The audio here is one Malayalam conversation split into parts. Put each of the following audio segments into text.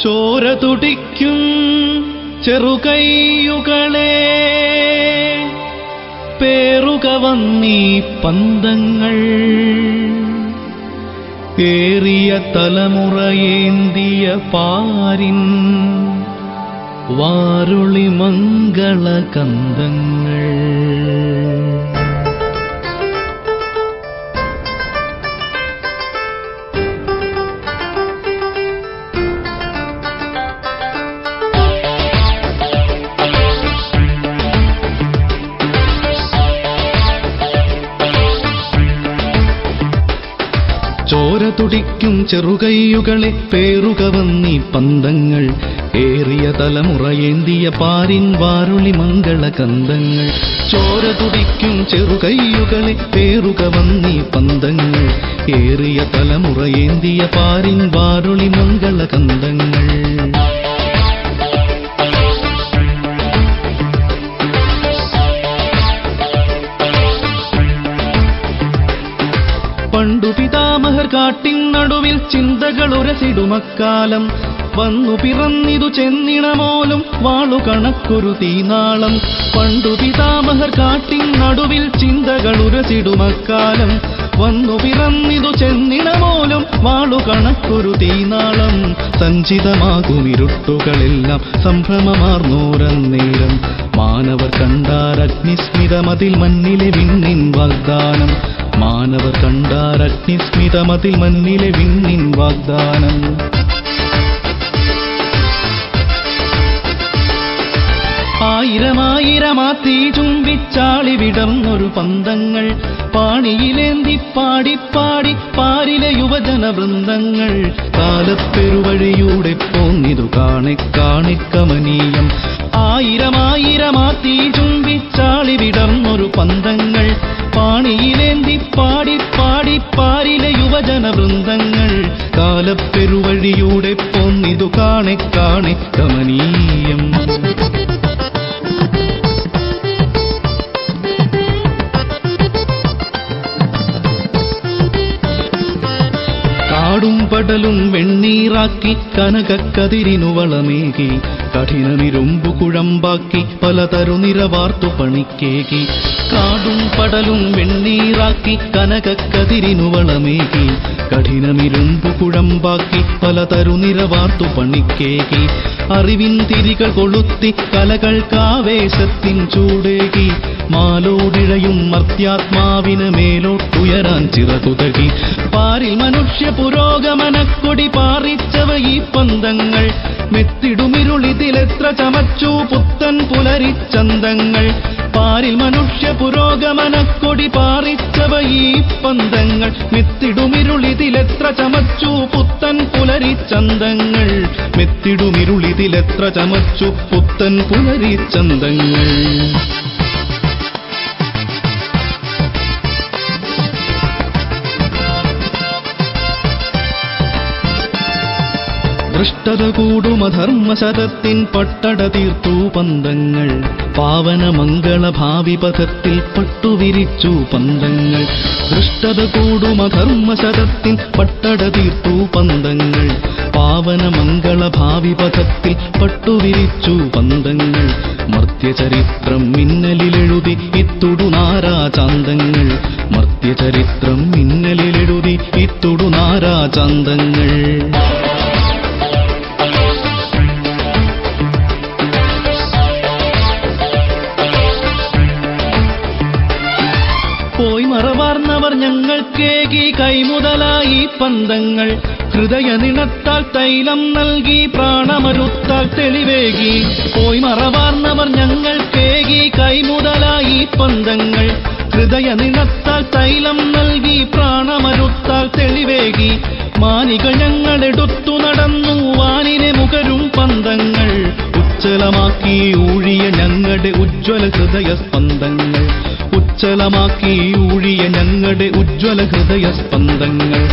ചോര തുടിക്കും ചെറുകൈയുകളെ പേറുക വന്നീ പന്തങ്ങൾ. ഏറിയ തലമുറയേന്തിയ പാരിൻ വാരുളി മംഗള കന്ദങ്ങൾ. ചോര തുടിക്കും ചെറുകൈയുകളെ പേറുക വന്നീ പന്തങ്ങൾ. ഏറിയ തലമുറയേന്തിയ പാരിൻ വാരുളി മംഗള കന്ദങ്ങൾ. ചോര തുടിക്കും ചെറുകൈയുകളെ പേറുക വന്നീ പന്തങ്ങൾ. ഏറിയ തലമുറയേന്തിയ പാരിൻ വാരുളി മംഗള കന്ദങ്ങൾ. പണ്ടു പിതാമഹർ കാട്ടിൻ നടുവിൽ ചിന്തകളുരസിടുമക്കാലം. വന്നു പിറന്നിതു ചെന്നിണമോലും വാളു കണക്കൊരു തീനാളം. പണ്ടു പിതാമഹർ കാട്ടിൻ നടുവിൽ ചിന്തകളുരസിടുമക്കാലം. വന്നു പിറന്നിതു ചെന്നിണമോലും വാളു കണക്കൊരു തീനാളം. സഞ്ചിതമാകുമിരുട്ടുകളെല്ലാം സംഭ്രമമാർന്നോരന്നേരം. മാനവർ കണ്ടാരഗ്നിസ്മിതമതിൽ മണ്ണിലെ വിണ്ണിൻ വാഗ്ദാനം. മാനവർ കണ്ടാരഗ്നിസ്മിതമതിൽ മണ്ണിലെ വിണ്ണിൻ വാഗ്ദാനം. ആയിരമായിരമാത്തി ചുംബിച്ചാളി വിടർന്നൊരു പന്തങ്ങൾ. പാണിയിലേന്തി പാടിപ്പാടി പാരിലെ യുവജന വൃന്ദങ്ങൾ. കാലപ്പെരുവഴിയൂടെ പോന്നിതു കാണെ കാണെ കമനീയം. ആയിരമായിരമാത്തി ചുംബിച്ചാളി വിടർന്നൊരു പന്തങ്ങൾ. പാണിയിലേന്തി പാടിപ്പാടി പാരിലെ യുവജന വൃന്ദങ്ങൾ. കാലപ്പെരുവഴിയൂടെ പോന്നിതു കാണെ കാണെ കമനീയം. കാടും പടലും വെണ്ണീറാക്കി കനകക്കതിരിനു വളമേകി. കഠിനമിരുമ്പു കുഴമ്പാക്കി പലതരുനിരവാർത്തു പണിക്കേകി. കാടും പടലും വെണ്ണീറാക്കി കനകക്കതിരിനു വളമേകി. കഠിനമിരുമ്പു കുഴമ്പാക്കി പലതരുനിരവാർത്തു പണിക്കേകി. അറിവിൻ തിരികൾ കൊളുത്തി കലകൾക്കാവേശത്തിൻ ചൂടേകി. മാലോടിഴയും മർത്യാത്മാവിന് മേലോട്ടുയരാൻ ചിറകുതകി. പാരിൽ മനുഷ്യ പുരോഗമനക്കൊടി പാറിച്ചവ ഈ പന്തങ്ങൾ. മെത്തിടുമിരുളിതിലെത്ര ചമച്ചു പുത്തൻ പുലരിച്ചന്തങ്ങൾ. പാരിൽ മനുഷ്യ പുരോഗമനക്കൊടി പാറിച്ചവ ഈ പന്തങ്ങൾ. മെത്തിടുമിരുളിതിലെത്ര ചമച്ചു പുത്തൻ പുലരിച്ചന്തങ്ങൾ. മെത്തിടുമിരുളിതിലെത്ര ചമച്ചു പുത്തൻ പുലരിച്ചന്തങ്ങൾ. ദൃഷ്ടത കൂടുമധർമ്മശതത്തിൻ പട്ടട തീർത്തു പന്തങ്ങൾ. പാവന മംഗള ഭാവി പഥത്തിൽ പട്ടുവിരിച്ചു പന്തങ്ങൾ. ദൃഷ്ടത കൂടുമധർമ്മശതത്തിൻ പട്ടട തീർത്തു പന്തങ്ങൾ. പാവന മംഗള ഭാവി പഥത്തിൽ പട്ടുവിരിച്ചു പന്തങ്ങൾ. മർത്യചരിത്രം മിന്നലിലെഴുതി ഇത്തുടുനാരാചാന്തങ്ങൾ. മർത്യചരിത്രം മിന്നലിലെഴുതി ഇത്തുടുനാരാചാന്തങ്ങൾ. പോയി മറവാർന്നവർ ഞങ്ങൾക്കേകി കൈമുതലായി പന്തങ്ങൾ. ഹൃദയ നിണത്താൽ തൈലം നൽകി പ്രാണമരുത്താൽ തെളിവേകി. പോയി മറവാർന്നവർ ഞങ്ങൾക്കേകി കൈമുതലായി പന്തങ്ങൾ. ഹൃദയ നിണത്താൽ തൈലം നൽകി പ്രാണമരുത്താൽ തെളിവേകി. മാനികൾ ഞങ്ങളെടുത്തു നടന്നു വാനിനെ മുകരും പന്തങ്ങൾ. ഉജ്ജ്വലമാക്കി ഊഴിയ ഞങ്ങളുടെ ഉജ്ജ്വല ഹൃദയ സ്പന്ദങ്ങൾ. ഉജ്ജ്വലമാക്കി ഊഴിയ ഞങ്ങളുടെ ഉജ്ജ്വല ഹൃദയ സ്പന്ദങ്ങൾ.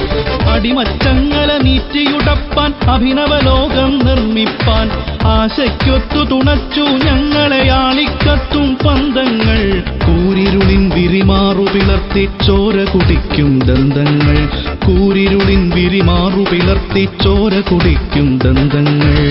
അടിമച്ചങ്ങല നീറ്റിയുടപ്പാൻ അഭിനവലോകം നിർമ്മിപ്പാൻ ആശയ്ക്കൊത്തു തുണച്ചു ഞങ്ങളെ ആളിക്കത്തും പന്തങ്ങൾ. കൂരിരുളിൻ വിരിമാറു പിളർത്തി ചോര കുടിക്കും ദന്തങ്ങൾ. കൂരിരുളിൻ വിരിമാറു പിളർത്തി ചോര കുടിക്കും ദന്തങ്ങൾ.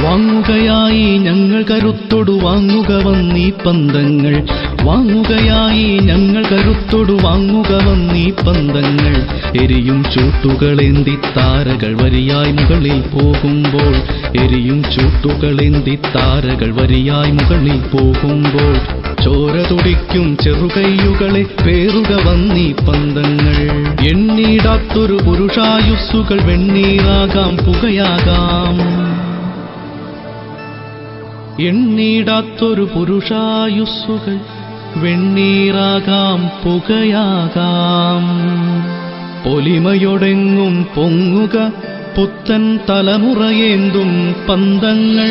വാങ്ങുകയായി ഞങ്ങൾ കരുത്തൊടു വാങ്ങുക വന്നീ പന്തങ്ങൾ. വാങ്ങുകയായി ഞങ്ങൾ കരുത്തൊടു വാങ്ങുക വന്നീ പന്തങ്ങൾ. എരിയും ചൂട്ടുകളേന്തി താരകൾ വരിയായി മുകളിൽ പോകുമ്പോൾ, എരിയും ചൂട്ടുകളേന്തി താരകൾ വരിയായി മുകളിൽ പോകുമ്പോൾ, ചോര തുടിക്കും ചെറുകൈയുകളെ പേറുക വന്നീ പന്തങ്ങൾ. എണ്ണീടാത്തൊരു പുരുഷായുസ്സുകൾ വെണ്ണീറാകാം പുകയാകാം. എണ്ണീടാത്തൊരു പുരുഷായുസ്സുകൾ വെണ്ണീറാകാം പുകയാകാം. പൊലിമയൊടെങ്ങും പൊങ്ങുക പുത്തൻ തലമുറയേന്തും പന്തങ്ങൾ.